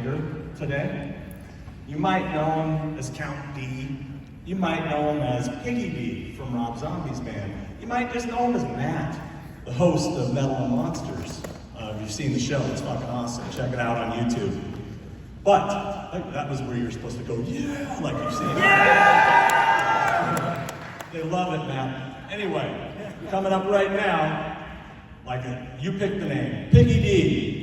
bigger today. You might know him as Count D. You might know him as Piggy D from Rob Zombie's band. You might just know him as Matt, the host of Metal and Monsters. If you've seen the show, it's fucking awesome. Check it out on YouTube. But that was where you're supposed to go, yeah, like you've seen. Yeah! They love it, Matt. Anyway, coming up right now, you pick the name, Piggy D.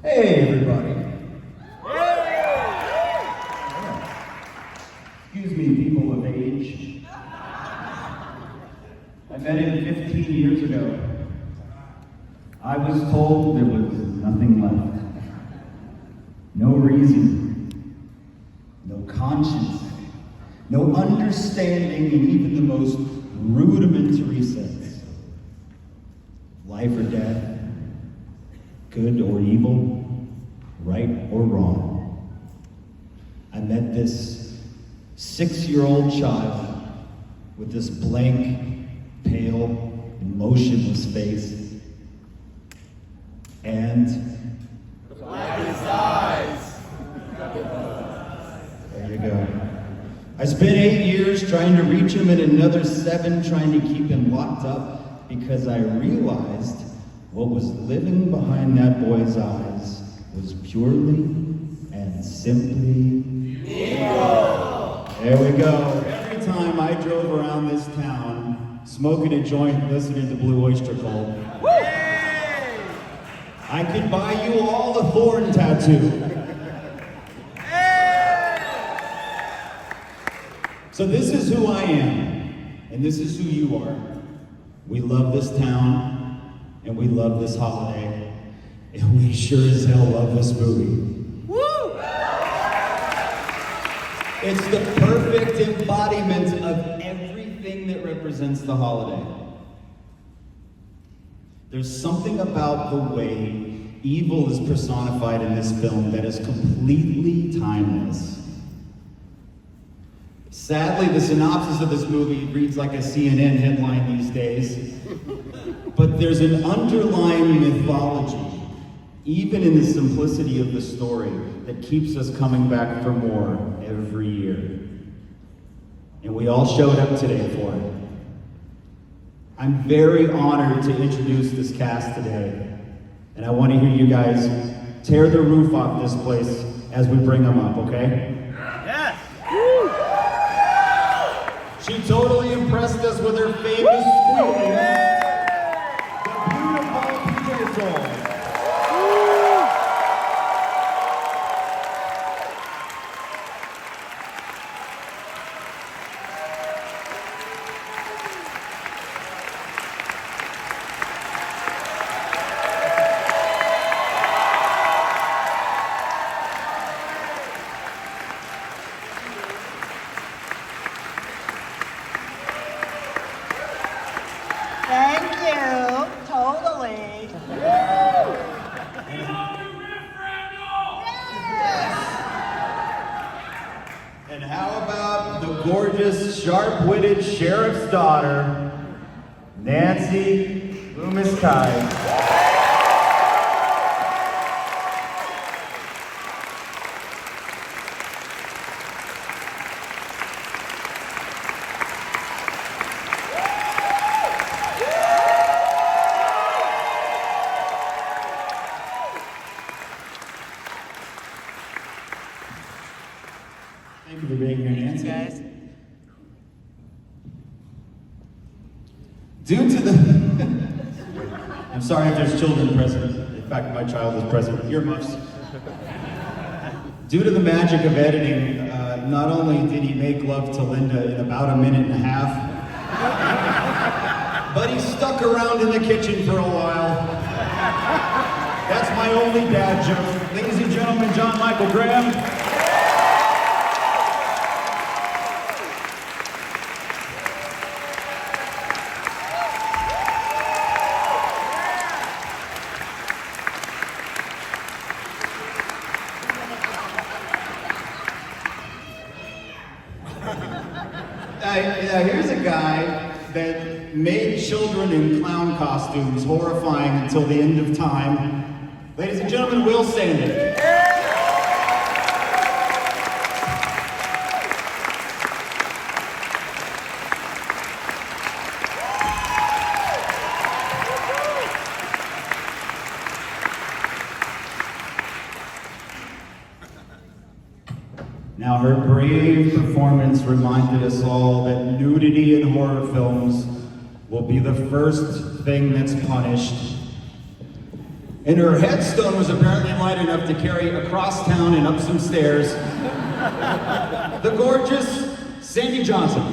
Hey, everybody. Excuse me, people of age. I met him 15 years ago. I was told there was nothing left. No reason, no conscience, no understanding in even the most rudimentary sense. Life or death, good or evil, right or wrong. I met this 6-year-old child with this blank, pale, emotionless face. And black his eyes. There you go. I spent 8 years trying to reach him and another 7 trying to keep him locked up because I realized what was living behind that boy's eyes was purely and simply evil. There we go. Every time I drove around this town, smoking a joint, listening to Blue Oyster Cult, I could buy you all a thorn tattoo. So this is who I am, and this is who you are. We love this town. And we love this holiday, and we sure as hell love this movie. Woo! It's the perfect embodiment of everything that represents the holiday. There's something about the way evil is personified in this film that is completely timeless. Sadly, the synopsis of this movie reads like a CNN headline these days. But there's an underlying mythology, even in the simplicity of the story, that keeps us coming back for more every year. And we all showed up today for it. I'm very honored to introduce this cast today. And I want to hear you guys tear the roof off this place as we bring them up, okay? Yes! She totally impressed us with her famous squealing. Thank you. Totally. And how about the gorgeous, sharp-witted sheriff's daughter, Nancy Loomis-Tide. Thank you for being here, Nancy. Guys. Due to the... I'm sorry if there's children present. In fact, my child is present. Earmuffs. Due to the magic of editing, not only did he make love to Linda in about a minute and a half, but he stuck around in the kitchen for a while. That's my only dad joke. Ladies and gentlemen, John Michael Graham. Yeah, here's a guy that made children in clown costumes horrifying until the end of time. Ladies and gentlemen, Will Sandin. Now, her brave performance reminded us all that nudity in horror films will be the first thing that's punished. And her headstone was apparently light enough to carry across town and up some stairs. The gorgeous Sandy Johnson.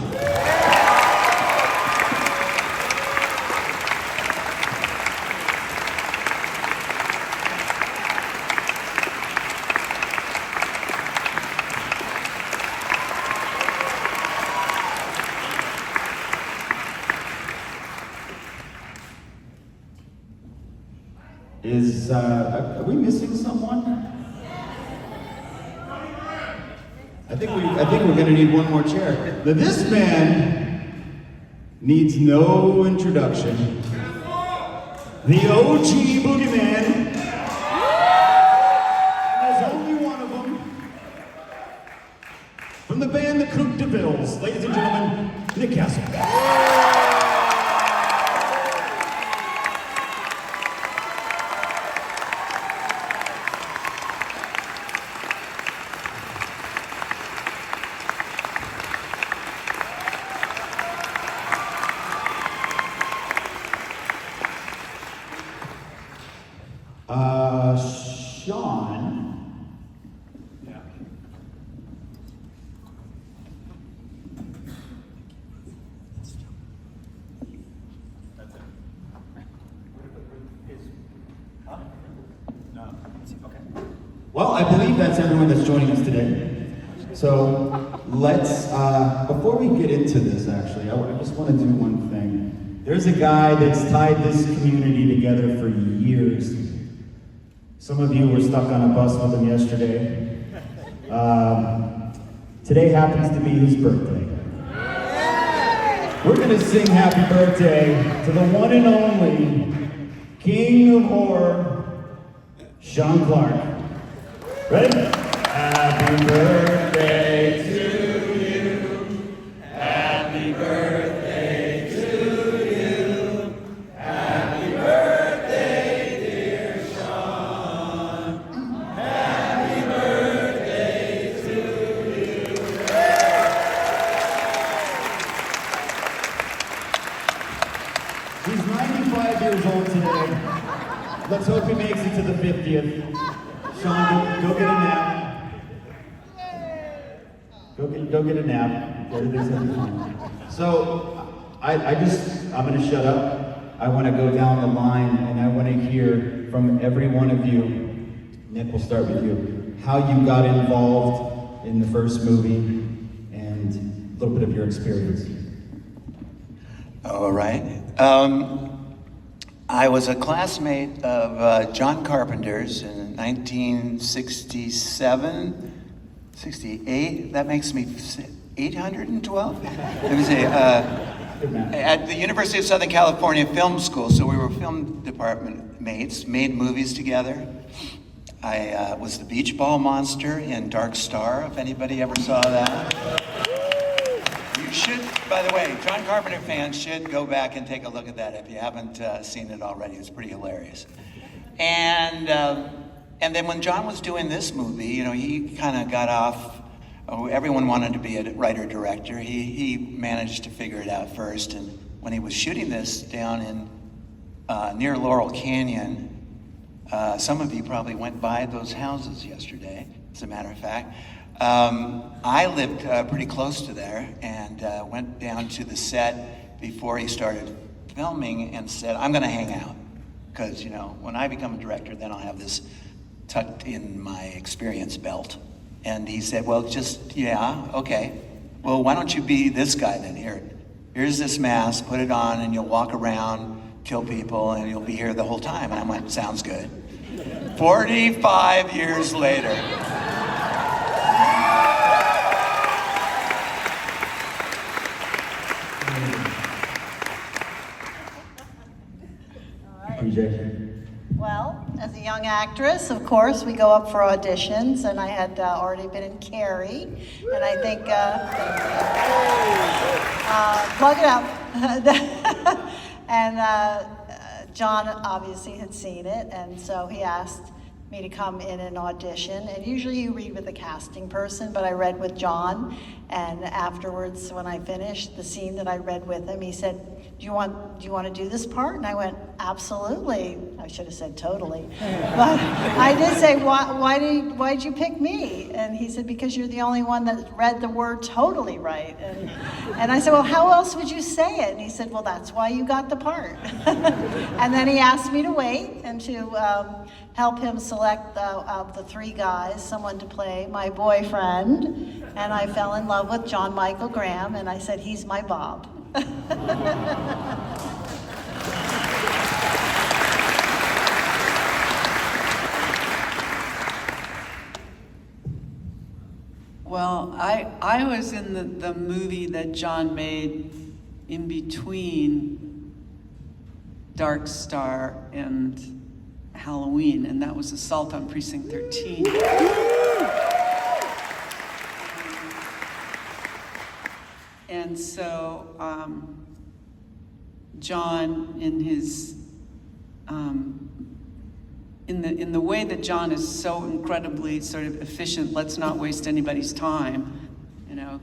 Are we missing someone? I think we're gonna need one more chair. Now, this man needs no introduction. The OG Boogeyman. There's only one of them. From the band The Coupe de Villes, ladies and gentlemen, Nick Castle. Sean. Yeah. That's it. Huh? No. Okay. Well, I believe that's everyone that's joining us today. So let's, before we get into this actually, I just want to do one thing. There's a guy that's tied this community together for years. Some of you were stuck on a bus with him yesterday. Today happens to be his birthday. We're gonna sing happy birthday to the one and only King of Horror, Sean Clark. Ready? Happy birthday to you. Happy birthday to you. Happy birthday, dear Sean. Happy birthday to you. He's 95 years old today. Let's hope he makes it to the 50th. Sean, go get a nap. Go get a nap. Everything's gonna be fine. So, I'm gonna shut up. I wanna go down the line and I wanna hear from every one of you. Nick, we'll start with you. How you got involved in the first movie and a little bit of your experience. All right. I was a classmate of John Carpenter's in 1967, 68. That makes me 812. Let me say, at the University of Southern California Film School. So we were film department mates, made movies together. I was the beach ball monster in Dark Star, if anybody ever saw that. You should, by the way, John Carpenter fans should go back and take a look at that if you haven't seen it already. It's pretty hilarious. And then when John was doing this movie, you know, he kind of got off. Everyone wanted to be a writer-director. He managed to figure it out first. And when he was shooting this down in near Laurel Canyon, some of you probably went by those houses yesterday, as a matter of fact. I lived pretty close to there and went down to the set before he started filming and said, I'm gonna hang out. Because, you know, when I become a director, then I'll have this tucked in my experience belt. And he said, well, yeah, okay. Well, why don't you be this guy then? Here's this mask, put it on, and you'll walk around, kill people, and you'll be here the whole time. And I went, sounds good. 45 years later. PJ? Well, as a young actress, of course, we go up for auditions, and I had already been in Carrie, and I think, plug it up. And John obviously had seen it, and so he asked me to come in and audition. And usually you read with a casting person, but I read with John. And afterwards, when I finished the scene that I read with him, he said, do you want to do this part? And I went, absolutely. I should have said totally. But I did say, why'd you pick me? And he said, because you're the only one that read the word totally right. And I said, well, how else would you say it? And he said, well, that's why you got the part. And then he asked me to wait and to help him select of the three guys, someone to play my boyfriend. And I fell in love with John Michael Graham, and I said, he's my Bob. Well, I was in the movie that John made in between Dark Star and Halloween, and that was Assault on Precinct 13. And so John, in his in the way that John is so incredibly sort of efficient, let's not waste anybody's time, you know,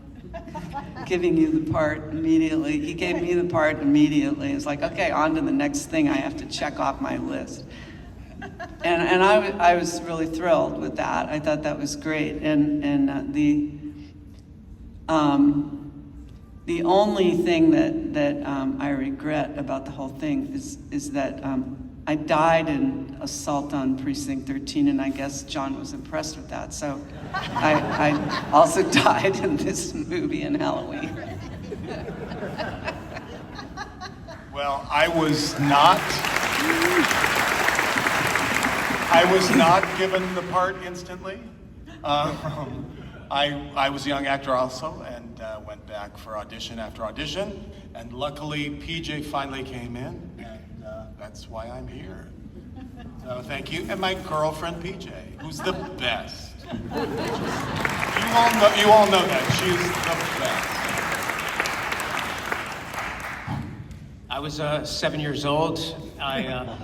giving you the part immediately. He gave me the part immediately. It's like, okay, on to the next thing I have to check off my list. And I was really thrilled with that. I thought that was great. And the only thing that I regret about the whole thing is that I died in Assault on Precinct 13, and I guess John was impressed with that. So I also died in this movie in Halloween. Well, I was not given the part instantly. I was a young actor also, and went back for audition after audition, and luckily PJ finally came in, and that's why I'm here. So thank you, and my girlfriend PJ, who's the best. You all know that she's the best. I was 7 years old. I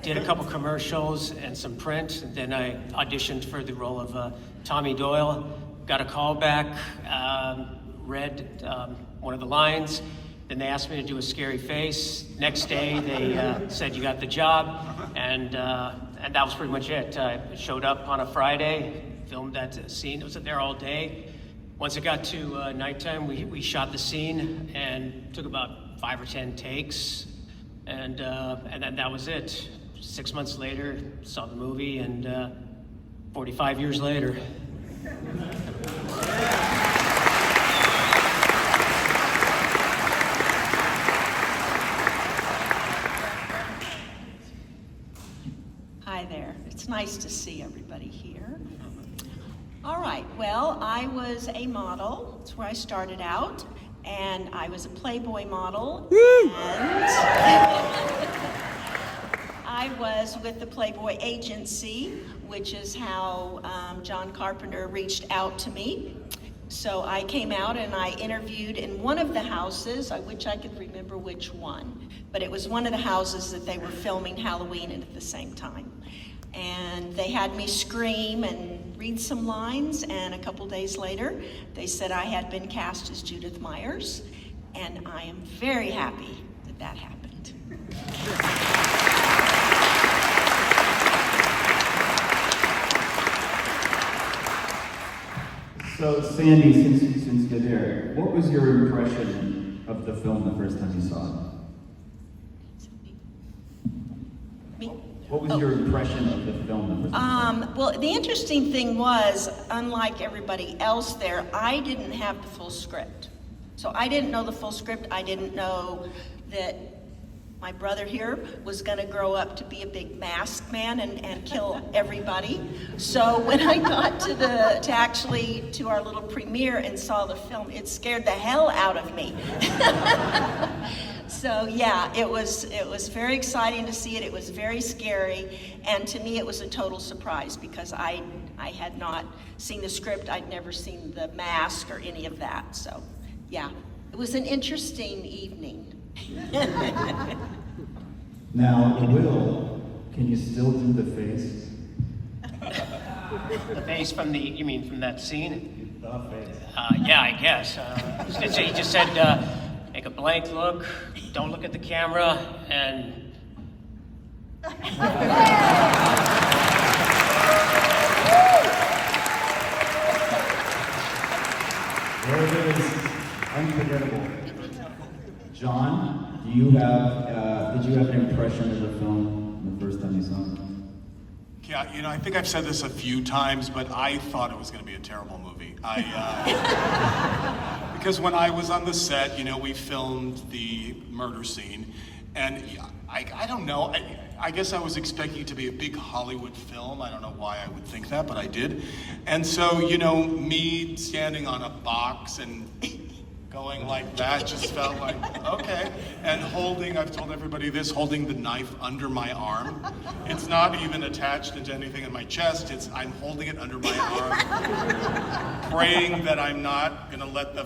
did a couple commercials and some print, and then I auditioned for the role of Tommy Doyle. Got a call back, read one of the lines, then they asked me to do a scary face. Next day they said you got the job, and that was pretty much it. I showed up on a Friday, filmed that scene. I was there all day. Once it got to nighttime, we shot the scene and took about 5 or 10 takes, and then that was it. 6 months later, saw the movie, and 45 years later. Hi there. It's nice to see everybody here. All right, well, I was a model. That's where I started out. And I was a Playboy model. And I was with the Playboy agency, which is how John Carpenter reached out to me. So I came out and I interviewed in one of the houses. I wish I could remember which one, but it was one of the houses that they were filming Halloween in at the same time. And they had me scream and read some lines, and a couple days later, they said I had been cast as Judith Myers, and I am very happy that that happened. So, Sandy, since you're there, what was your impression of the film the first time you saw it? Me? What was your impression of the film the first time you saw it? Well, the interesting thing was, unlike everybody else there, I didn't have the full script. So I didn't know the full script. I didn't know that my brother here was gonna grow up to be a big masked man and kill everybody. So when I got to our little premiere and saw the film, it scared the hell out of me. So yeah, it was very exciting to see it. It was very scary, and to me it was a total surprise because I had not seen the script. I'd never seen the mask or any of that. So yeah, it was an interesting evening. Now, Will, can you still do the face? The face from the, you mean from that scene? The face. Yeah, I guess. He just said, make a blank look, don't look at the camera, and... There it is, unforgettable. John, did you have an impression of the film the first time you saw it? Yeah, I think I've said this a few times, but I thought it was going to be a terrible movie. Because when I was on the set, we filmed the murder scene, and I don't know, I guess I was expecting it to be a big Hollywood film. I don't know why I would think that, but I did. And so, me standing on a box and going like that just felt like, okay. And I've told everybody this, holding the knife under my arm. It's not even attached into anything in my chest, I'm holding it under my arm, praying that I'm not gonna let the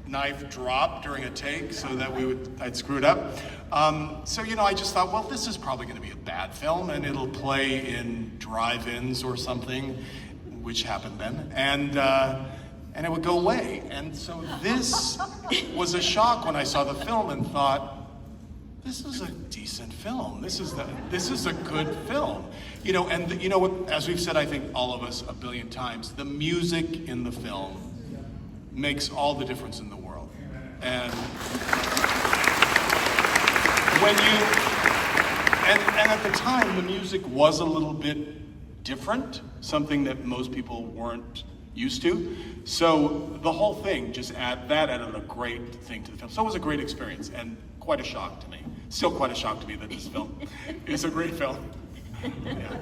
knife drop during a take so that I'd screw it up. So, I just thought, well, this is probably gonna be a bad film and it'll play in drive-ins or something, which happened then. And it would go away. And so this was a shock when I saw the film and thought, this is a decent film. This is a good film. What, as we've said, I think all of us a billion times, the music in the film makes all the difference in the world. And and at the time, the music was a little bit different, something that most people weren't used to. So the whole thing added a great thing to the film. So it was a great experience and quite a shock to me. Still quite a shock to me that this film is a great film. Yeah.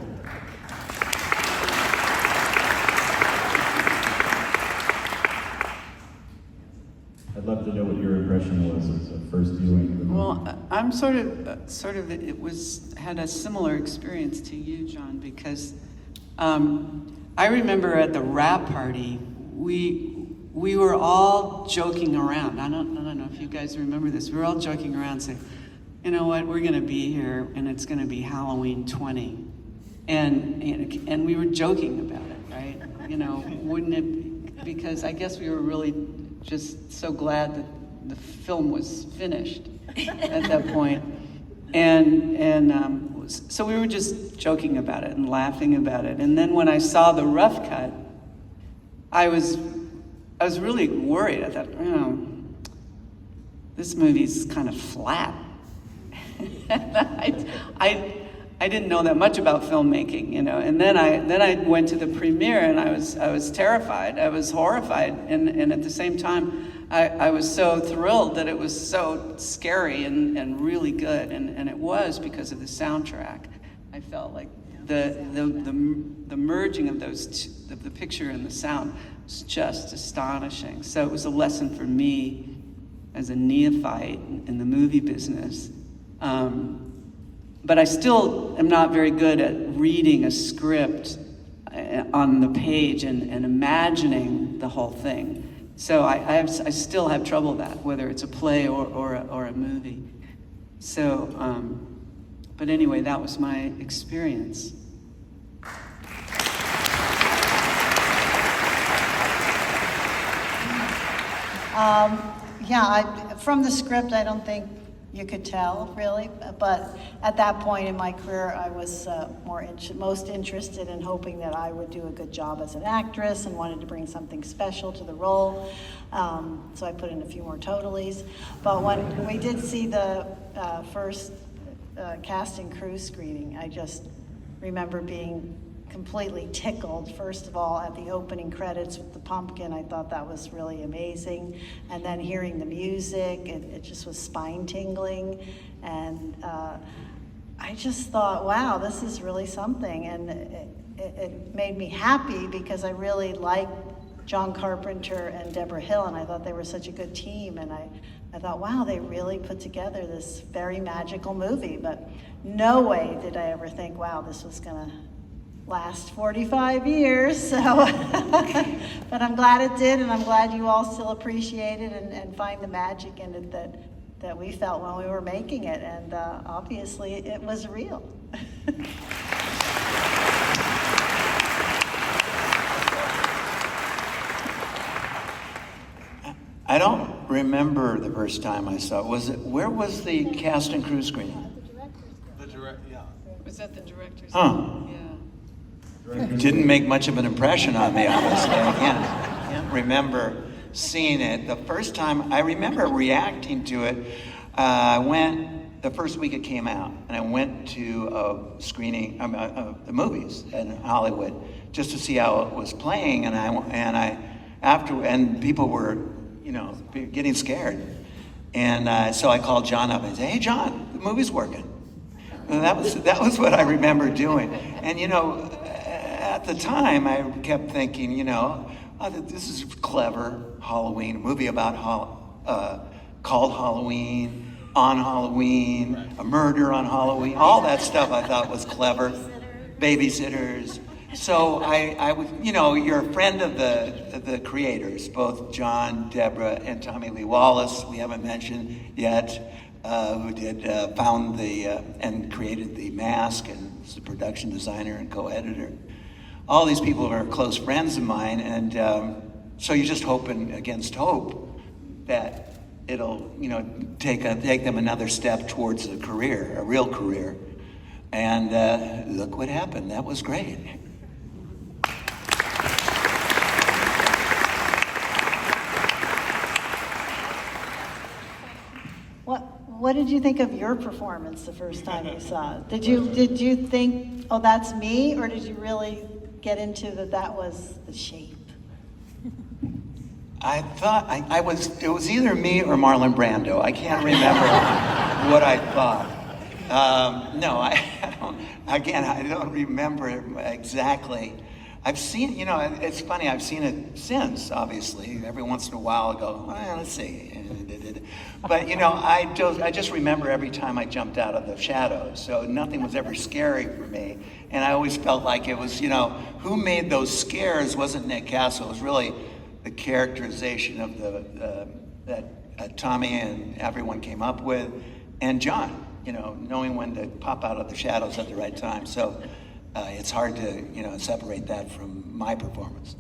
I'd love to know what your impression was as a first viewing of the movie. Well, I'm sort of, had a similar experience to you, John, because I remember at the wrap party, we were all joking around. I don't know if you guys remember this. We were all joking around saying, you know what, we're gonna be here and it's gonna be Halloween 20. And we were joking about it, right? Wouldn't it, because I guess we were really just so glad that the film was finished at that point. So we were just joking about it and laughing about it. And then when I saw the rough cut, I was really worried. I thought, this movie's kind of flat. I didn't know that much about filmmaking, And then I went to the premiere and I was terrified. I was horrified, and at the same time, I was so thrilled that it was so scary and really good, and it was because of the soundtrack. I felt like the merging of the picture and the sound was just astonishing. So it was a lesson for me as a neophyte in the movie business. But I still am not very good at reading a script on the page and imagining the whole thing. So I still have trouble with that, whether it's a play or a movie. So, but anyway, that was my experience. From the script, I don't think you could tell, really. But at that point in my career, I was most interested in hoping that I would do a good job as an actress and wanted to bring something special to the role. So I put in a few more totalies. But when we did see the first cast and crew screening, I just remember being completely tickled. First of all, at the opening credits with the pumpkin, I thought that was really amazing. And then hearing the music, it just was spine tingling. And I just thought, wow, this is really something. And it made me happy because I really liked John Carpenter and Deborah Hill, and I thought they were such a good team. And I I thought, wow, they really put together this very magical movie. But no way did I ever think, wow, this was gonna last 45 years. So, but I'm glad it did, and I'm glad you all still appreciate it and find the magic in it that we felt when we were making it. And obviously, it was real. I don't remember the first time I saw it. Where was the cast and crew screening? Was that the director's? Huh. Yeah. Didn't make much of an impression on me, honestly. I can't remember seeing it. The first time I remember reacting to it, I went the first week it came out, and I went to a screening, the movies in Hollywood, just to see how it was playing, and people were, getting scared, and so I called John up and said, "Hey, John, the movie's working." And that was what I remember doing, and at the time I kept thinking, oh, this is clever Halloween, a movie about called Halloween, on Halloween, a murder on Halloween, all that stuff I thought was clever. Babysitters. So I was, you're a friend of the creators, both John, Deborah, and Tommy Lee Wallace, we haven't mentioned yet, who found and created The Mask, and is the production designer and co-editor. All these people are close friends of mine, and so you're just hoping against hope that it'll, take them another step towards a career, a real career. And look what happened. That was great. What did you think of your performance the first time you saw it? Did you think, oh, that's me, or did you really get into that was the shape? I thought it was either me or Marlon Brando. I can't remember what I thought. No, I don't remember exactly. I've seen, it's funny, I've seen it since, obviously. Every once in a while I go, well, let's see. But, I just remember every time I jumped out of the shadows. So nothing was ever scary for me. And I always felt like it was, who made those scares wasn't Nick Castle. It was really the characterization of that Tommy and everyone came up with, and John, knowing when to pop out of the shadows at the right time. So it's hard to, separate that from my performance.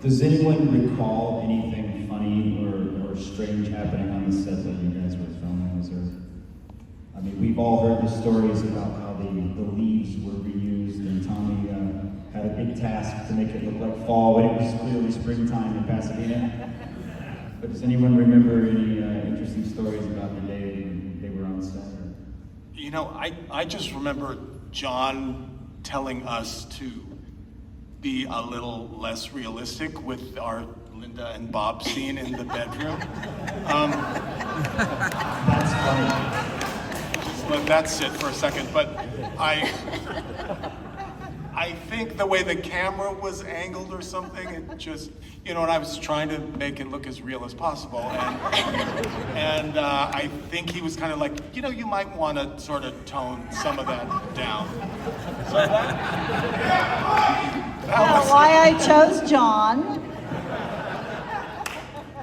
Does anyone recall anything funny or strange happening on the set that you guys were filming? We've all heard the stories about how the leaves were reused, and Tommy had a big task to make it look like fall when it was clearly springtime in Pasadena. But does anyone remember any interesting stories about the day they were on set? I just remember John telling us to be a little less realistic with our Linda and Bob scene in the bedroom. That's funny. Just let that sit for a second. But I think the way the camera was angled or something, it just, and I was trying to make it look as real as possible. And I think he was kind of like, you might want to sort of tone some of that down. So that was Why I chose John.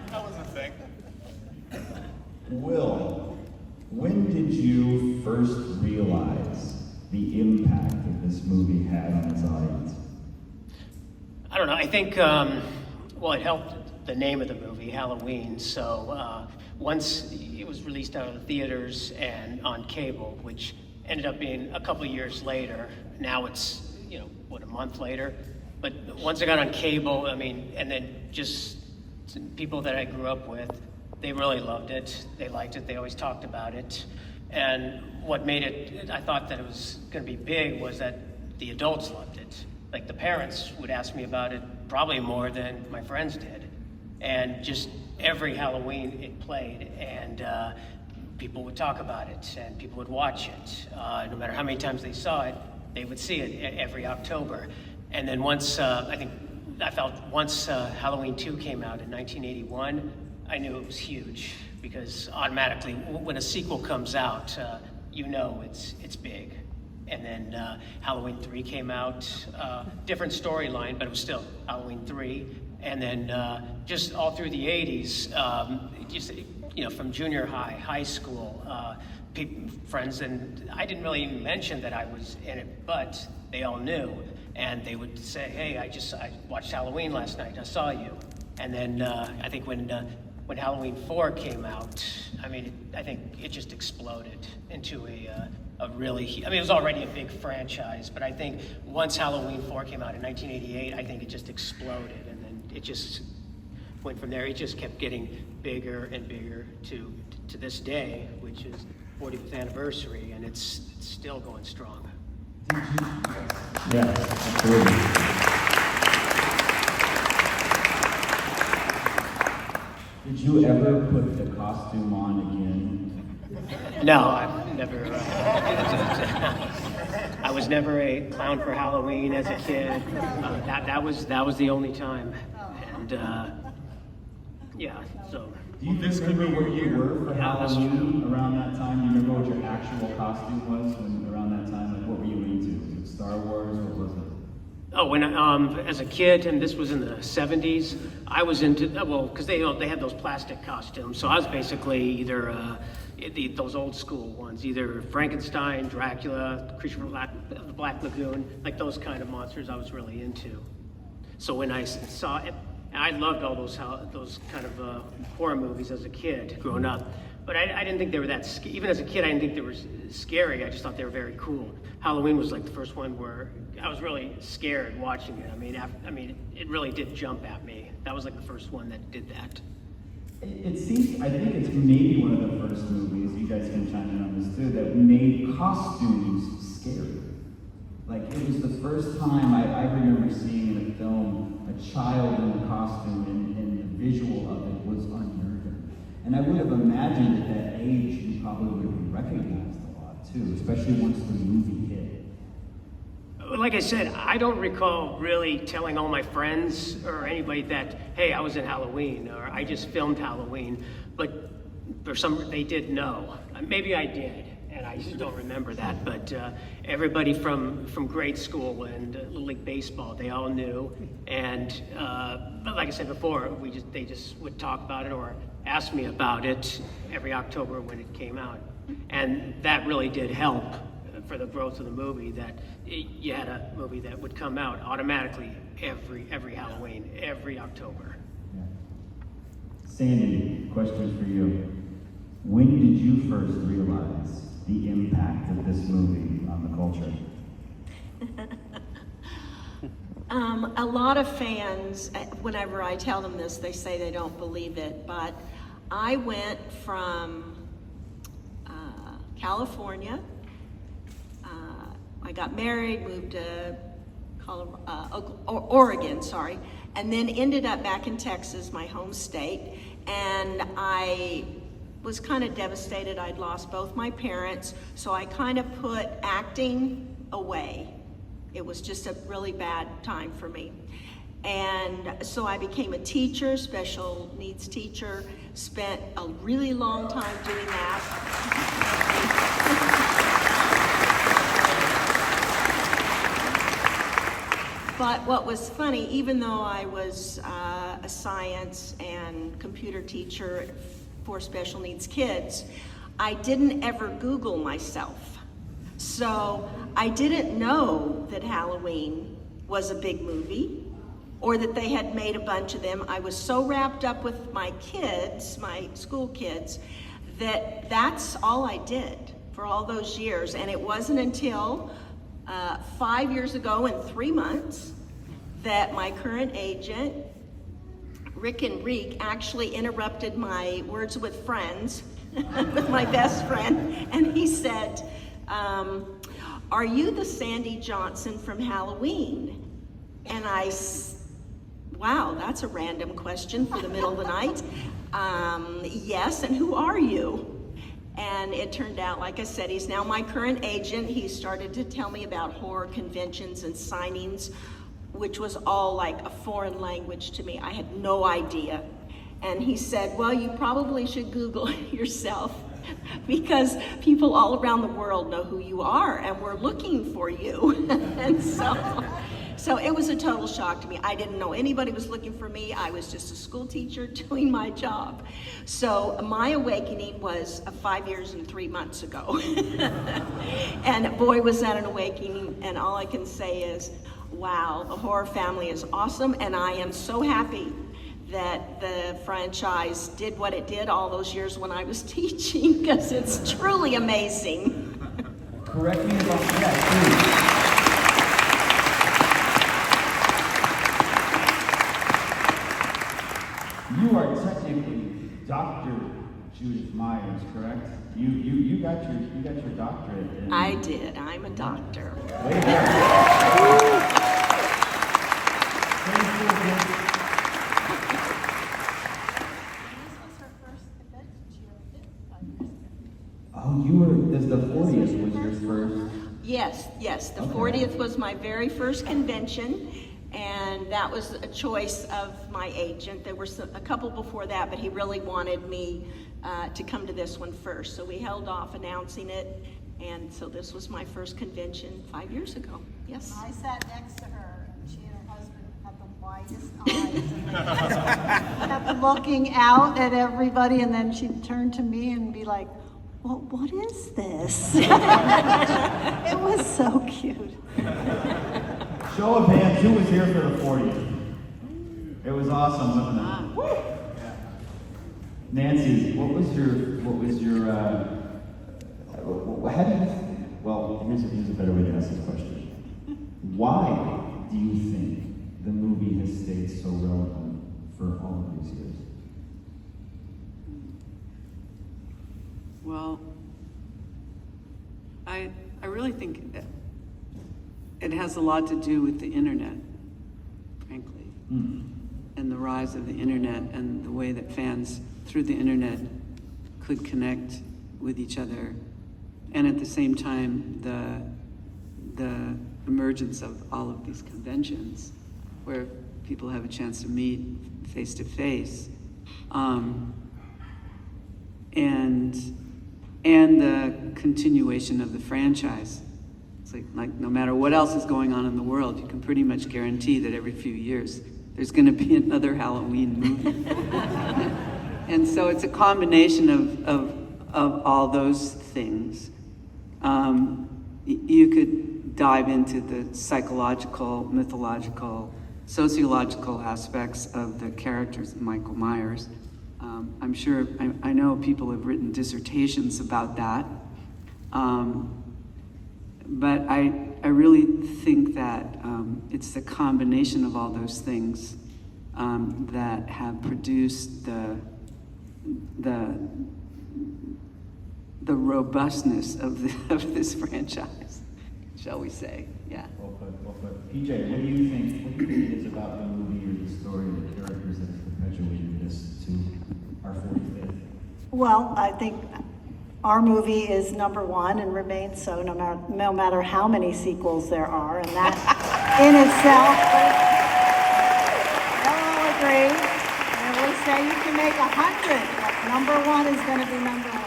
That was a thing. Will, when did you first realize the impact that this movie had on its audience? I don't know. I think, it helped the name of the movie, Halloween. So once it was released out of the theaters and on cable, which ended up being a couple of years later. Now it's, a month later. But once it got on cable, and then just people that I grew up with, they really loved it. They liked it. They always talked about it. And what made it, I thought that it was going to be big, was that the adults loved it. Like the parents would ask me about it probably more than my friends did. And just every Halloween it played, and people would talk about it, and people would watch it. No matter how many times they saw it, they would see it every October. And then once, I felt once Halloween 2 came out in 1981, I knew it was huge because automatically when a sequel comes out, you know it's big. And then Halloween 3 came out, different storyline, but it was still Halloween 3. And then just all through the 80s, just, from junior high, high school, friends, and I didn't really even mention that I was in it, but they all knew. And they would say, hey, I watched Halloween last night, I saw you. And then I think when Halloween 4 came out, I think it just exploded into a really, it was already a big franchise, but I think once Halloween 4 came out in 1988, I think it just exploded, and then it just went from there. It just kept getting bigger and bigger to this day, which is 45th anniversary, and it's still going strong. Yeah, absolutely. Did you ever put the costume on again? No, I've never. I was never a clown for Halloween as a kid. That was the only time, and yeah. So. Do you remember where you were for Halloween around that time? Do you remember what your actual costume was around that time? Like, what were you into? Was it Star Wars, or was it? Oh, when as a kid, and this was in the 70s, I was into, because they had those plastic costumes, so I was basically either those old school ones, either Frankenstein, Dracula, Creature from the Black Lagoon, like those kind of monsters I was really into. So when I saw it, I loved all those kind of horror movies as a kid growing up. But I didn't think they were that scary. Even as a kid, I didn't think they were scary. I just thought they were very cool. Halloween was like the first one where I was really scared watching it. It really did jump at me. That was like the first one that did that. It seems, I think it's maybe one of the first movies, you guys can chime in on this too, that made costumes scary. Like, it was the first time I remember seeing in a film a child in a costume, and the visual of it was unnerving. And I would have imagined at that age you probably would have recognized a lot too, especially once the movie hit. Like I said, I don't recall really telling all my friends or anybody that, hey, I was in Halloween, or I just filmed Halloween, but they did know. Maybe I did, and I just don't remember that, but everybody from grade school and Little League Baseball, they all knew, and but like I said before, they just would talk about it or ask me about it every October when it came out, and that really did help for the growth of the movie, that you had a movie that would come out automatically every Halloween, every October. Yeah. Sandy, question for you. When did you first realize the impact of this movie on the culture? A lot of fans, whenever I tell them this, they say they don't believe it, but I went from California. I got married, moved to Oregon, and then ended up back in Texas, my home state, and I was kind of devastated. I'd lost both my parents, so I kind of put acting away. It was just a really bad time for me. And so I became a teacher, special needs teacher, spent a really long time doing that. But what was funny, even though I was a science and computer teacher for special needs kids, I didn't ever Google myself. So I didn't know that Halloween was a big movie or that they had made a bunch of them. I was so wrapped up with my kids, my school kids, that's all I did for all those years. And it wasn't until 5 years ago and 3 months that my current agent, Rick and Reek, actually interrupted my Words with Friends with my best friend, and he said, are you the Sandy Johnson from Halloween? And wow, that's a random question for the middle of the night. Yes, and who are you? And it turned out, like I said, he's now my current agent. He started to tell me about horror conventions and signings, which was all like a foreign language to me. I had no idea. And he said, well, you probably should Google yourself because people all around the world know who you are and we're looking for you. And so it was a total shock to me. I didn't know anybody was looking for me. I was just a school teacher doing my job. So my awakening was 5 years and 3 months ago. And boy, was that an awakening. And all I can say is, wow, the horror family is awesome. And I am so happy that the franchise did what it did all those years when I was teaching, because it's truly amazing. Correct me if I'm wrong. You are technically Dr. Judith Myers, correct? You got your doctorate. I did. I'm a doctor. Way to go. Oh, the 40th was your first? Yes. The Okay. 40th was my very first convention, and that was a choice of my agent. There were a couple before that, but he really wanted me to come to this one first. So we held off announcing it, and so this was my first convention 5 years ago. Yes. I sat next to her, and she and her husband had the widest eyes, and they kept looking out at everybody, and then she'd turn to me and be like, well, what is this? It was so cute. Show of hands, who was here for the 40th? It was awesome, wasn't it? Nancy, how do you, well, here's a better way to ask this question. Why do you think the movie has stayed so relevant for all of these years? Well, I really think it has a lot to do with the internet, frankly, and the rise of the internet and the way that fans through the internet could connect with each other, and at the same time the emergence of all of these conventions where people have a chance to meet face to face, and the continuation of the franchise. It's like no matter what else is going on in the world, you can pretty much guarantee that every few years there's going to be another Halloween movie. And so it's a combination of all those things. You could dive into the psychological, mythological, sociological aspects of the characters of Michael Myers. I'm sure, I know people have written dissertations about that. But I really think that it's the combination of all those things that have produced the robustness of this franchise, shall we say? Yeah. Well put. PJ, what do you think it is about the movie or the story or the characters that have perpetuated this to our 45th? Well, I think our movie is number one and remains so no matter how many sequels there are, and that in itself, they'll all agree. And we say you can make 100, but number one is going to be number one.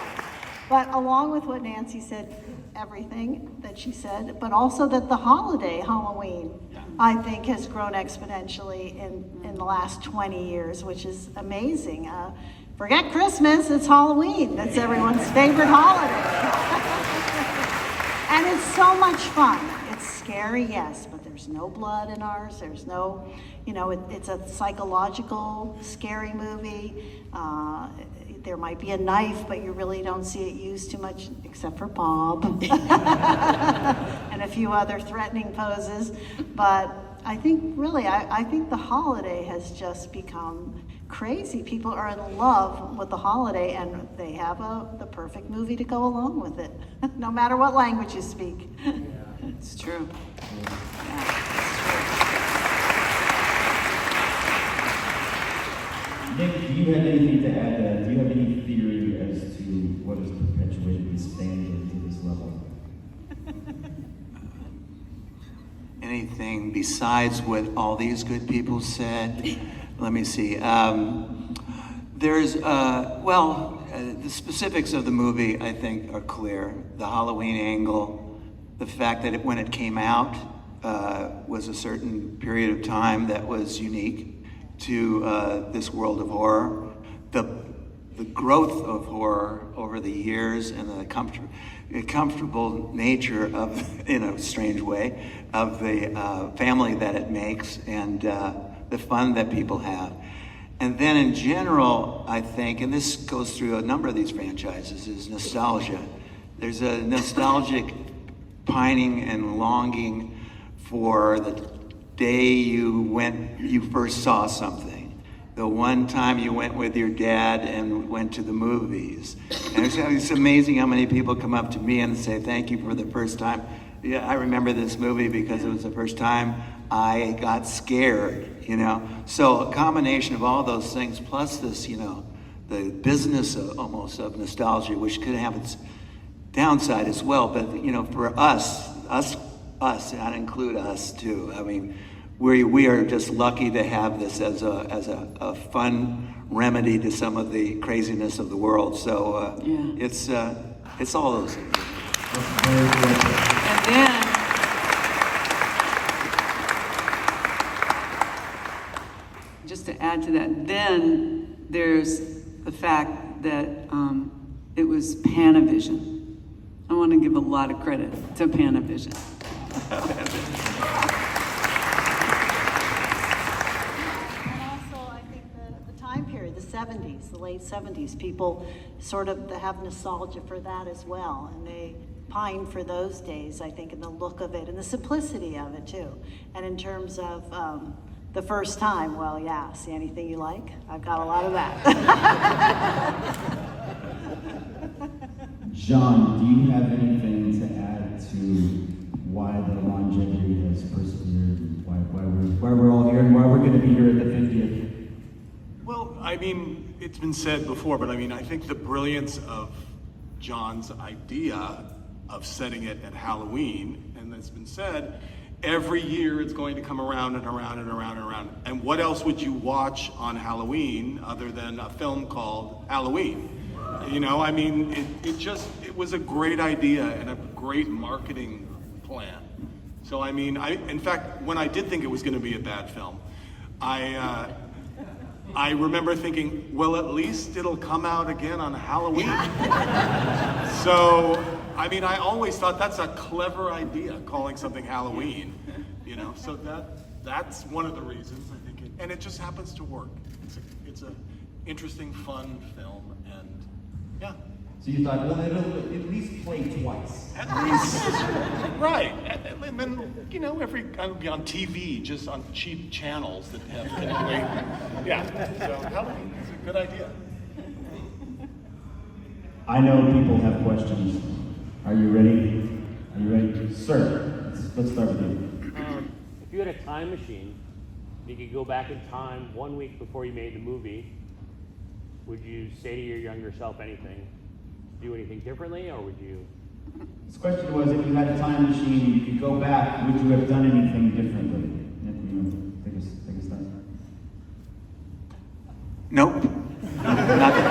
But along with what Nancy said, everything that she said, but also that the holiday, Halloween, I think has grown exponentially in the last 20 years, which is amazing. Forget Christmas, it's Halloween. That's everyone's favorite holiday. And it's so much fun. It's scary, yes, but there's no blood in ours. There's no, it's a psychological, scary movie. There might be a knife, but you really don't see it used too much, except for Bob. And a few other threatening poses. But I think, really, I think the holiday has just become crazy. People are in love with the holiday, and they have the perfect movie to go along with it, no matter what language you speak. It's true. Nick, do you have anything to add? Do you have any theory as to what has perpetuated this fandom to this level? Anything besides what all these good people said? Let me see. There's, the specifics of the movie, I think, are clear. The Halloween angle, the fact that when it came out was a certain period of time that was unique to this world of horror. The growth of horror over the years and the comfortable nature of, in a strange way, of the family that it makes and the fun that people have. And then in general, I think, and this goes through a number of these franchises, is nostalgia. There's a nostalgic pining and longing for the day you first saw something. The one time you went with your dad and went to the movies. And it's amazing how many people come up to me and say, thank you for the first time. Yeah, I remember this movie because it was the first time I got scared, So a combination of all those things, plus this, the business almost of nostalgia, which could have its downside as well. But, for us, and I include us too. I mean, we are just lucky to have this as a fun remedy to some of the craziness of the world. So it's all those things. And then, just to add to that, then there's the fact that it was Panavision. I want to give a lot of credit to Panavision. And also, I think the time period, the 70s, the late 70s, people sort of have nostalgia for that as well. And they pine for those days, I think, and the look of it and the simplicity of it too. And in terms of the first time, well, yeah, see anything you like? I've got a lot of that. John, do you have anything to add to why the longevity has persevered, and why we're all here, and why we're going to be here at the 50th? Well, I mean, it's been said before, but I mean, I think the brilliance of John's idea of setting it at Halloween, and it's been said, every year it's going to come around and around and around and around. And what else would you watch on Halloween other than a film called Halloween? I mean, it was a great idea and a great marketing plan. So, I mean, in fact, when I did think it was going to be a bad film, I remember thinking, well, at least it'll come out again on Halloween. So, I mean, I always thought that's a clever idea, calling something Halloween, So that's one of the reasons I think and it just happens to work. It's a interesting, fun film, and yeah. So you thought, well, it'll at least play twice. At least, right. And then, I'll be on TV, just on cheap channels that have, yeah. So Halloween is a good idea. I know people have questions. Are you ready? Sir, let's start with you. If you had a time machine, you could go back in time 1 week before you made the movie, would you say to your younger self anything? Do anything differently, or would you? This question was, if you had a time machine, you could go back, would you have done anything differently? Take a start. Nope. Nothing.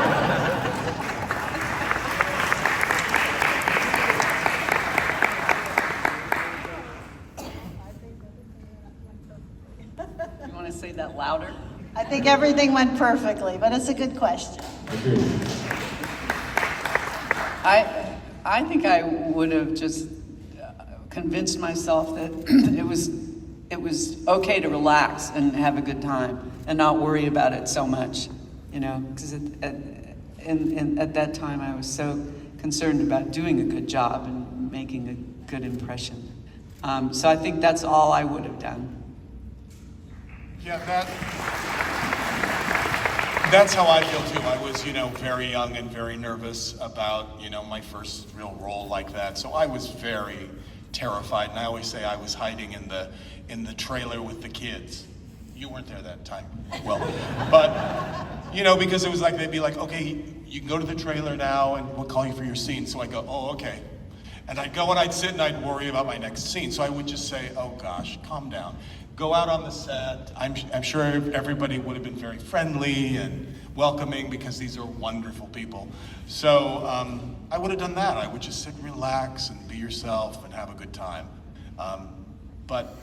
You want to say that louder? I think everything went perfectly, but it's a good question. I think I would have just convinced myself that it was okay to relax and have a good time and not worry about it so much, because at that time I was so concerned about doing a good job and making a good impression. So I think that's all I would have done. Yeah, that's how I feel too. I was, very young and very nervous about, my first real role like that. So I was very terrified, and I always say I was hiding in the trailer with the kids. You weren't there that time. Well, but because it was like they'd be like, okay, you can go to the trailer now, and we'll call you for your scene. So I go, oh, okay. And I'd go and I'd sit and I'd worry about my next scene. So I would just say, oh gosh, calm down. Go out on the set. I'm sure everybody would have been very friendly and welcoming because these are wonderful people. So I would have done that. I would just sit and relax and be yourself and have a good time. But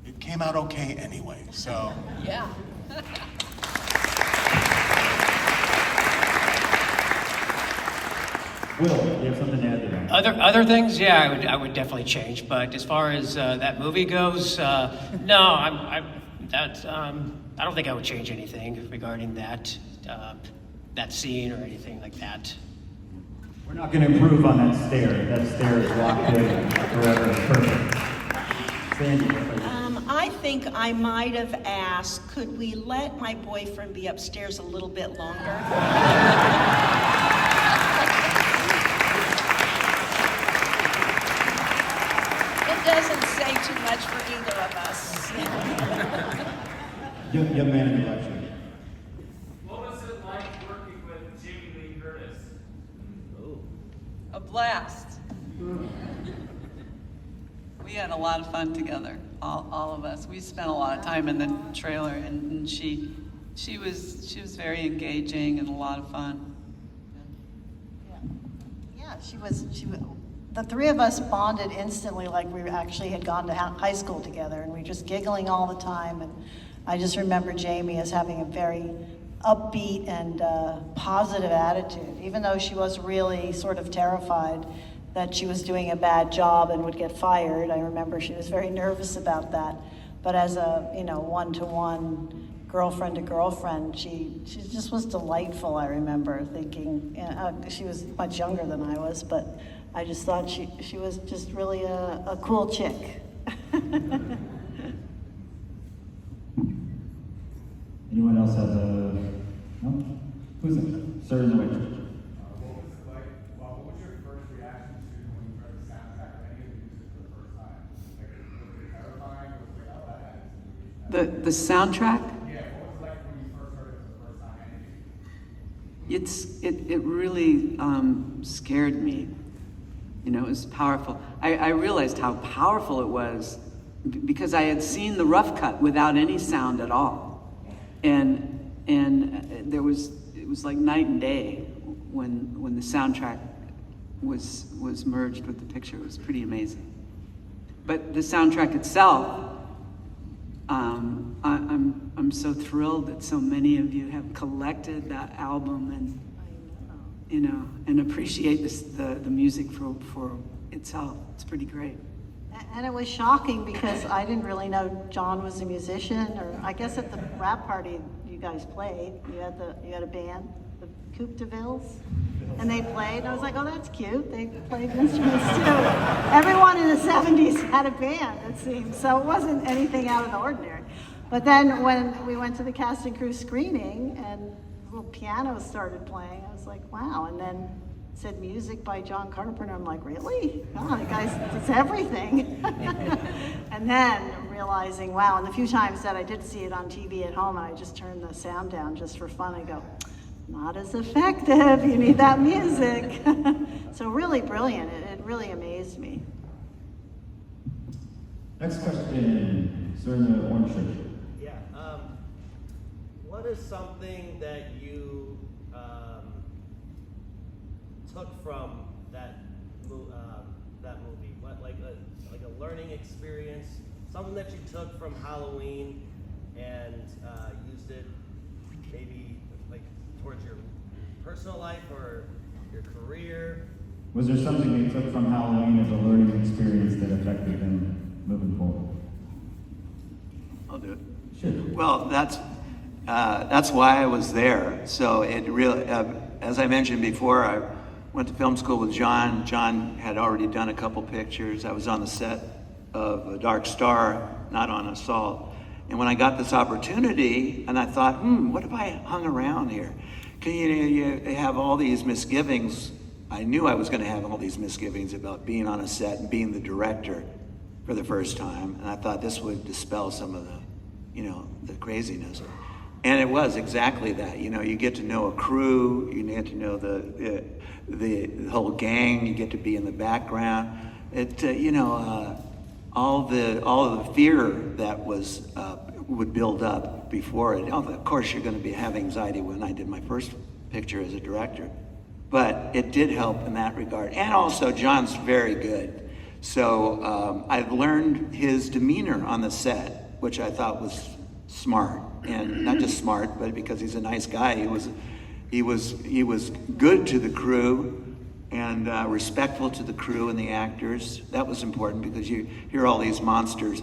it came out okay anyway, so. Yeah. Will, you have something to add to that? Other things, yeah, I would definitely change. But as far as that movie goes, no, I don't think I would change anything regarding that scene or anything like that. We're not going to improve on that stair. That stair is locked in forever. It's perfect. Sandy. I think I might have asked, could we let my boyfriend be upstairs a little bit longer? It doesn't say too much for either of us. Young man in the lecture. What was it like working with Jamie Lee Curtis? A blast. We had a lot of fun together, all of us. We spent a lot of time in the trailer, and she was very engaging and a lot of fun. Yeah, she was, the three of us bonded instantly like we actually had gone to high school together, and we were just giggling all the time. And I just remember Jamie as having a very upbeat and positive attitude, even though she was really sort of terrified that she was doing a bad job and would get fired. I remember she was very nervous about that. But as a, one-to-one, girlfriend to girlfriend, she just was delightful. I remember thinking, she was much younger than I was, but I just thought she was just really a cool chick. Anyone else have a, no? Who's it? Sir in the white church. What was your first reaction to when you heard the soundtrack of any of the music for the first time? Like, was it terrifying? Was it like, oh, that had The soundtrack? Yeah, what was it like when you first heard it for the first time? Any It really scared me. It was powerful. I realized how powerful it was because I had seen the rough cut without any sound at all. And it was like night and day when the soundtrack was merged with the picture. It was pretty amazing. But the soundtrack itself, I'm so thrilled that so many of you have collected that album and appreciate the music for itself. It's pretty great. And it was shocking because I didn't really know John was a musician, or I guess at the rap party you guys played, you had a band, the Coupe de Villes, and they played, and I was like, oh, that's cute. They played instruments too. Everyone in the 70s had a band, it seemed, so it wasn't anything out of the ordinary. But then when we went to the cast and crew screening and little piano started playing, I was like, wow. And then it said music by John Carpenter. I'm like, really? Oh, the guy's, it's everything. And then realizing, wow, and the few times that I did see it on TV at home and I just turned the sound down just for fun, I go, not as effective, you need that music. So really brilliant, it really amazed me. Next question, sir in the orange shirt. Yeah. What is something that you took from that movie? What, like a learning experience, something that you took from Halloween and used it maybe like towards your personal life or your career? Was there something you took from Halloween as a learning experience that affected them moving forward? I'll do it. Sure. Well, that's why I was there. So it really, as I mentioned before, I went to film school with John. John had already done a couple pictures. I was on the set of A Dark Star, not on Assault. And when I got this opportunity, and I thought, what if I hung around here? You have all these misgivings. I knew I was going to have all these misgivings about being on a set and being the director for the first time. And I thought this would dispel some of the craziness. And it was exactly that. You know, you get to know a crew, you get to know the whole gang, you get to be in the background. All of the fear that would build up before it. Of course, you're going to have anxiety when I did my first picture as a director, but it did help in that regard. And also, John's very good. So I've learned his demeanor on the set, which I thought was smart, and not just smart, but because he's a nice guy. He was good to the crew and respectful to the crew and the actors. That was important because you hear all these monsters,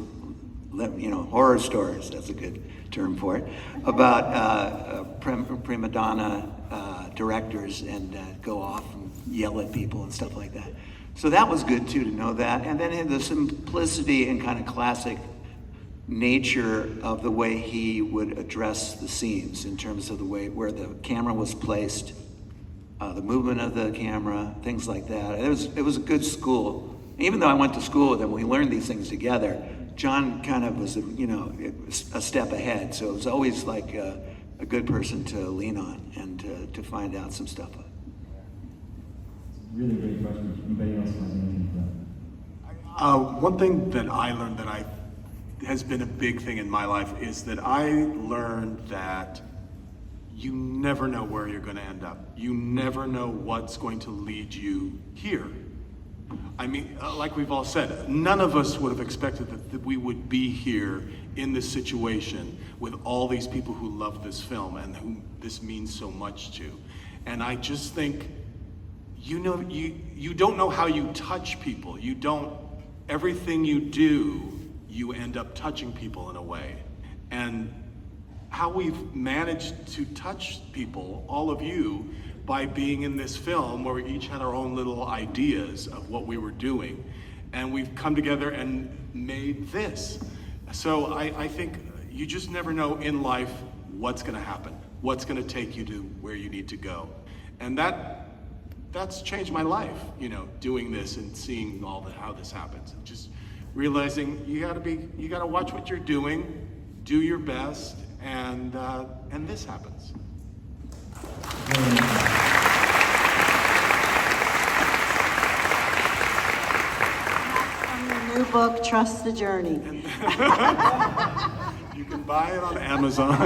horror stories, that's a good term for it, about prima donna directors and go off and yell at people and stuff like that. So that was good too, to know that. And then the simplicity and kind of classic nature of the way he would address the scenes in terms of the way where the camera was placed, the movement of the camera, things like that. It was a good school. Even though I went to school with him, we learned these things together. John kind of was, a step ahead. So it was always like a good person to lean on and to find out some stuff. Really great question. Anybody else has anything for that? One thing that I learned has been a big thing in my life is that I learned that you never know where you're going to end up. You never know what's going to lead you here. I mean, like we've all said, none of us would have expected that we would be here in this situation with all these people who love this film and whom this means so much to. And I just think, you don't know how you touch people. Everything you do, you end up touching people in a way. And how we've managed to touch people, all of you, by being in this film where we each had our own little ideas of what we were doing. And we've come together and made this. So I think you just never know in life what's gonna happen, what's gonna take you to where you need to go. And that's changed my life, doing this and seeing how this happens. And just realizing you gotta watch what you're doing, do your best, and this happens. From your new book, Trust the Journey. You can buy it on Amazon.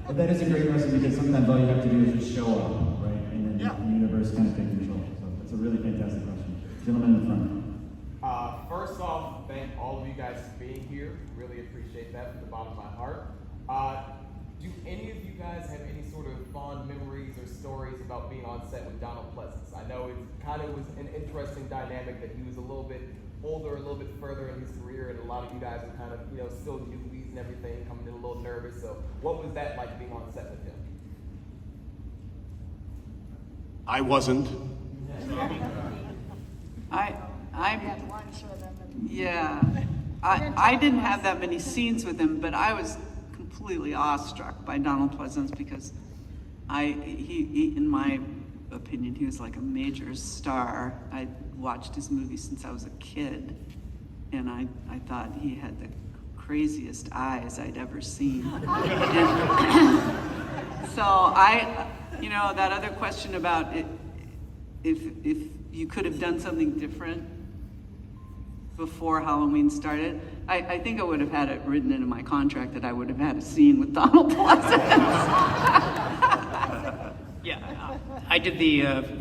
But that is a great question because sometimes all you have to do is just show up, right? And then the universe kind of takes control. So that's a really fantastic question. Gentleman in the front. First off, thank all of you guys for being here. Really appreciate that from the bottom of my heart. Do any of you guys have any sort of fond memories or stories about being on set with Donald Pleasance? I know it kind of was an interesting dynamic that he was a little bit older, a little bit further in his career, and a lot of you guys were kind of, still newbies and everything, coming in a little nervous. So what was that like being on set with him? I wasn't. I had lunch with him. Yeah, I didn't have that many scenes with him, but I was completely awestruck by Donald Pleasance because he, in my opinion, he was like a major star. I watched his movies since I was a kid, and I thought he had the craziest eyes I'd ever seen. So that other question about it, if you could have done something different before Halloween started, I think I would have had it written into my contract that I would have had a scene with Donald Pleasance. Yeah, I did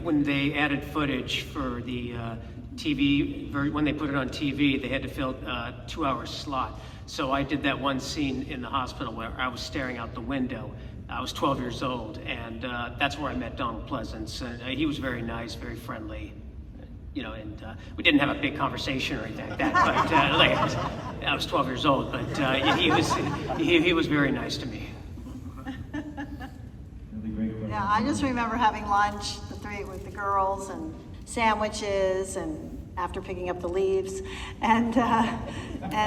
when they added footage for the TV, when they put it on TV, they had to fill a 2-hour slot. So I did that one scene in the hospital where I was staring out the window. I was 12 years old, and that's where I met Donald Pleasance. And he was very nice, very friendly. And we didn't have a big conversation or anything like that, but I was 12 years old, but he was very nice to me. Really great question. Yeah, I just remember having lunch, the three with the girls, and sandwiches, and after picking up the leaves, and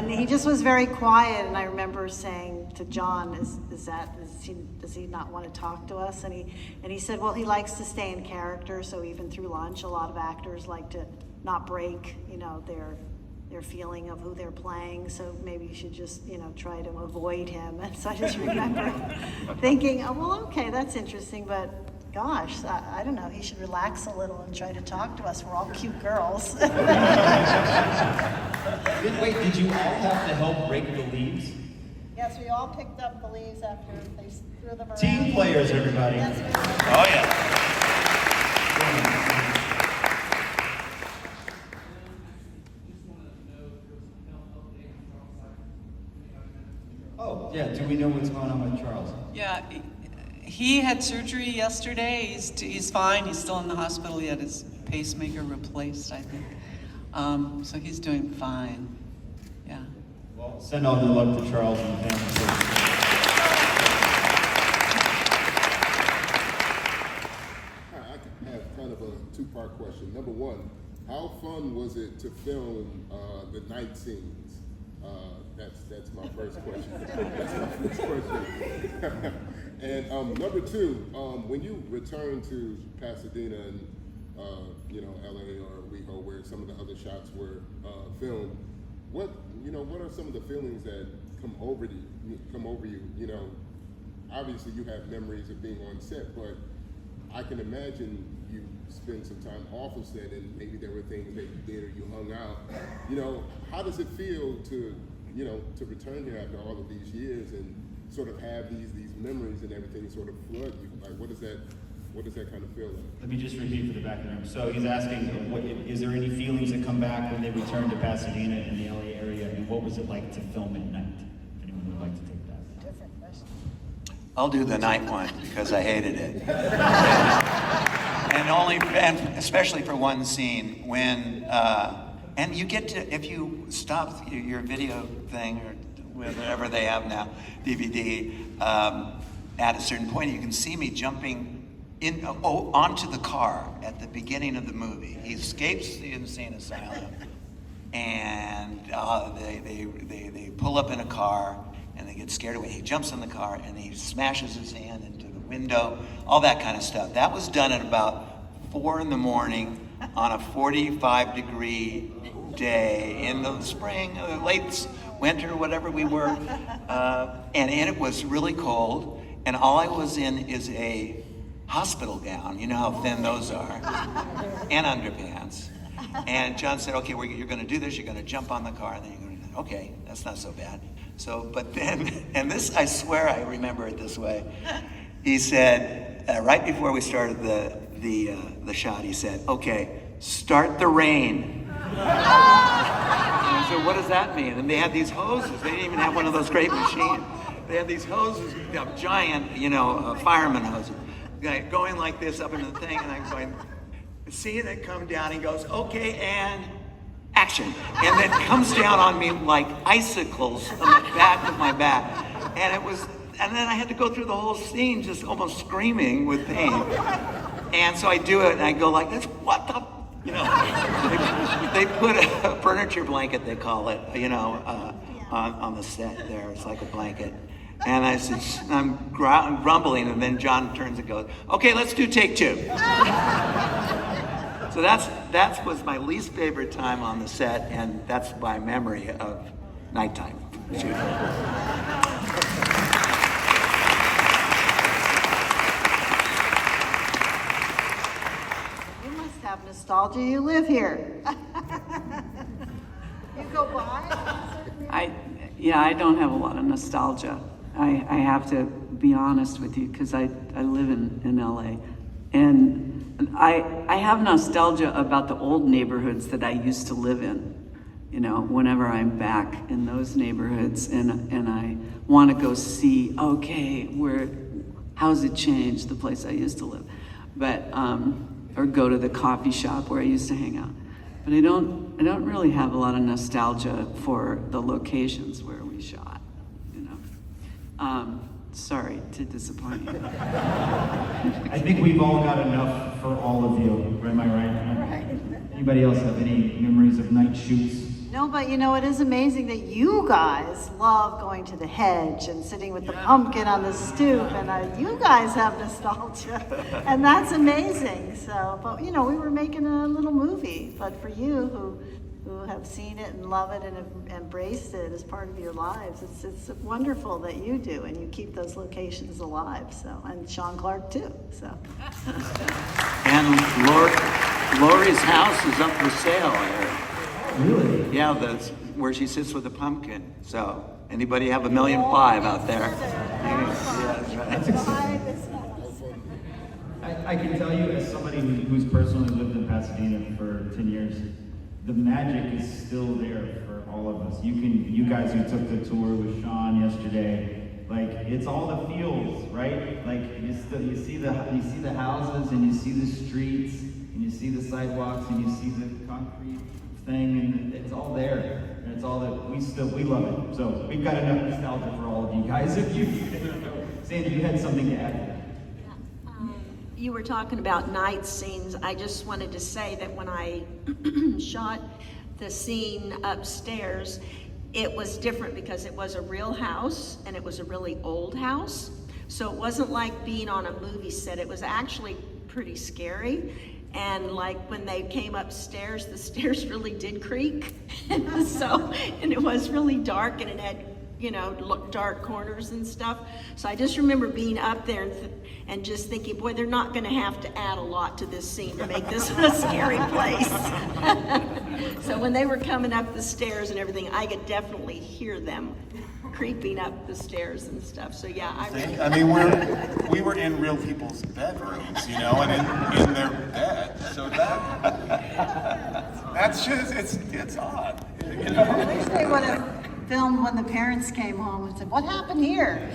he just was very quiet. And I remember saying to John, does he not want to talk to us? And he said, well, he likes to stay in character. So even through lunch, a lot of actors like to not break, their feeling of who they're playing, so maybe you should just, try to avoid him. And so I just remember thinking, oh, well, okay, that's interesting, but gosh, I don't know, he should relax a little and try to talk to us. We're all cute girls. Wait, did you all have to help rake the leaves? Yes, we all picked up the leaves after they threw them around. Team players, everybody. Yes, we did. Oh, yeah. Oh, yeah, do we know what's going on with Charles? Yeah, he had surgery yesterday. He's fine. He's still in the hospital. He had his pacemaker replaced, I think. So he's doing fine. Yeah. Well, send all the luck to Charles and the family. I have kind of a two-part question. Number one, how fun was it to film the night scenes? That's my first question. That's my first question. And number two, when you return to Pasadena and LA or WeHo, where some of the other shots were filmed, what are some of the feelings that come over you? Obviously you have memories of being on set, but I can imagine you spend some time off of set and maybe there were things that you did or you hung out. How does it feel to return here after all of these years and sort of have these memories and everything sort of flood you? Like, what does that kind of feel like? Let me just repeat for the back of the room. So he's asking, is there any feelings that come back when they return to Pasadena in the LA area, and what was it like to film at night? If anyone would like to take that. Different question. I'll do the night one because I hated it. and especially for one scene when, and you get to, if you stop your video thing or whatever they have now, DVD, at a certain point, you can see me jumping onto the car at the beginning of the movie. He escapes the insane asylum, and they pull up in a car, and they get scared away. He jumps in the car, and he smashes his hand into the window, all that kind of stuff. That was done at about 4 a.m. on a 45-degree day in the spring, late winter, whatever we were, and it was really cold, and all I was in is a hospital gown, you know how thin those are, and underpants. And John said, okay, you're going to do this, you're going to jump on the car, and then you're going to, okay, that's not so bad. So, but then, and this, I swear I remember it this way, he said, right before we started the shot, he said, okay, start the rain. And I said, what does that mean? And they had these hoses. They didn't even have one of those great machines. They had these hoses, giant, fireman hoses, going like this up into the thing, and I'm going, seeing it come down, he goes, okay, and action. And then comes down on me like icicles on the back of my back. And then I had to go through the whole scene just almost screaming with pain. And so I do it, and I go like this, what the, they put a furniture blanket, they call it, on the set there. It's like a blanket. And I said, I'm grumbling, and then John turns and goes, okay, let's do take 2. So that was my least favorite time on the set, and that's my memory of nighttime shooting. You must have nostalgia. You live here. You go by? I don't have a lot of nostalgia. I have to be honest with you because I live in LA. And I have nostalgia about the old neighborhoods that I used to live in. Whenever I'm back in those neighborhoods and I want to go see, okay, how's it changed, the place I used to live? But, or go to the coffee shop where I used to hang out. But I don't really have a lot of nostalgia for the locations where we shot, Sorry to disappoint you. I think we've all got enough for all of you. Am I right? Right. Anybody else have any memories of night shoots? No, but it is amazing that you guys love going to the hedge and sitting with the pumpkin on the stoop, and you guys have nostalgia, and that's amazing. So, but we were making a little movie, but for you who who have seen it and love it and have embraced it as part of your lives. It's wonderful that you do, and you keep those locations alive. So, and Sean Clark too. So. And Lori's house is up for sale. I heard. Really? Yeah, that's where she sits with a pumpkin. So, anybody have $1.5 million out there? Yeah, that's right. I can tell you, as somebody who's personally lived in Pasadena for 10 years, the magic is still there for all of us. You guys who took the tour with Sean yesterday, like, it's all the feels, right? Like, you see the houses, and you see the streets, and you see the sidewalks, and you see the concrete thing, and it's all there. And it's all that we love it. So we've got enough nostalgia for all of you guys. If you, Sandy, you had something to add. You were talking about night scenes. I just wanted to say that when I shot the scene upstairs, it was different because it was a real house and it was a really old house. So it wasn't like being on a movie set. It was actually pretty scary. And like when they came upstairs, the stairs really did creak. and it was really dark, and it had, dark corners and stuff. So I just remember being up there and just thinking, boy, they're not going to have to add a lot to this scene to make this a scary place. So when they were coming up the stairs and everything, I could definitely hear them creeping up the stairs and stuff. So yeah, I mean, we were in real people's bedrooms, and in their bed. So that's just it's odd. I wish they would have filmed when the parents came home and said, "What happened here?"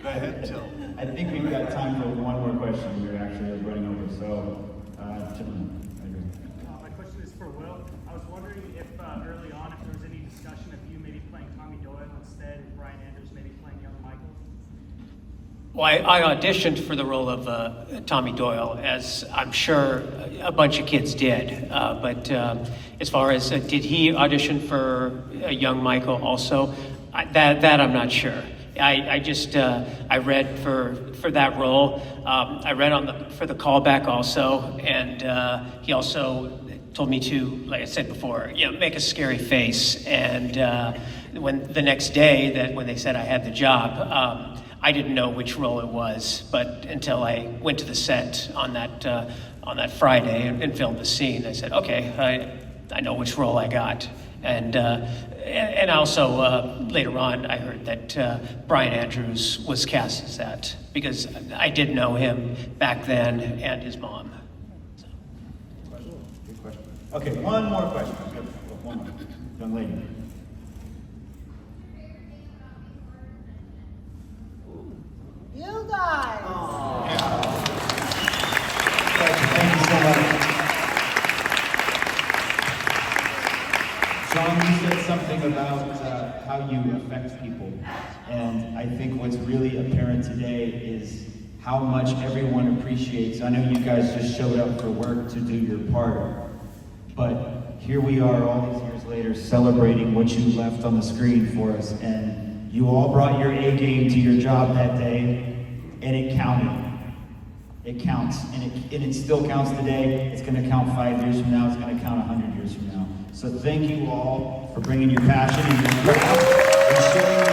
Go ahead, Jill. I think we've got time for one more question. We're actually running over. So, gentlemen, my question is for Will. I was wondering if early on, if there was any discussion of you maybe playing Tommy Doyle instead, and Brian Andrews maybe playing young Michael. Well, I auditioned for the role of Tommy Doyle, as I'm sure a bunch of kids did. But as far as did he audition for young Michael also, that I'm not sure. I just I read for that role. I read for the callback also, and he also told me to, like I said before, make a scary face. And when the next day when they said I had the job, I didn't know which role it was, but until I went to the set on that Friday and filmed the scene, I said, okay, I know which role I got. And also later on, I heard that Brian Andrews was cast as that, because I did know him back then and his mom. So. Good question. Okay, one more question. One more. Young lady. You guys. Thank you so much. John, you said something about how you affect people. And I think what's really apparent today is how much everyone appreciates. I know you guys just showed up for work to do your part, but here we are all these years later celebrating what you left on the screen for us. And you all brought your A game to your job that day, and it counted. It counts, and it still counts today. It's going to count 5 years from now. It's going to count 100 years from now. So thank you all for bringing your passion and your craft and sharing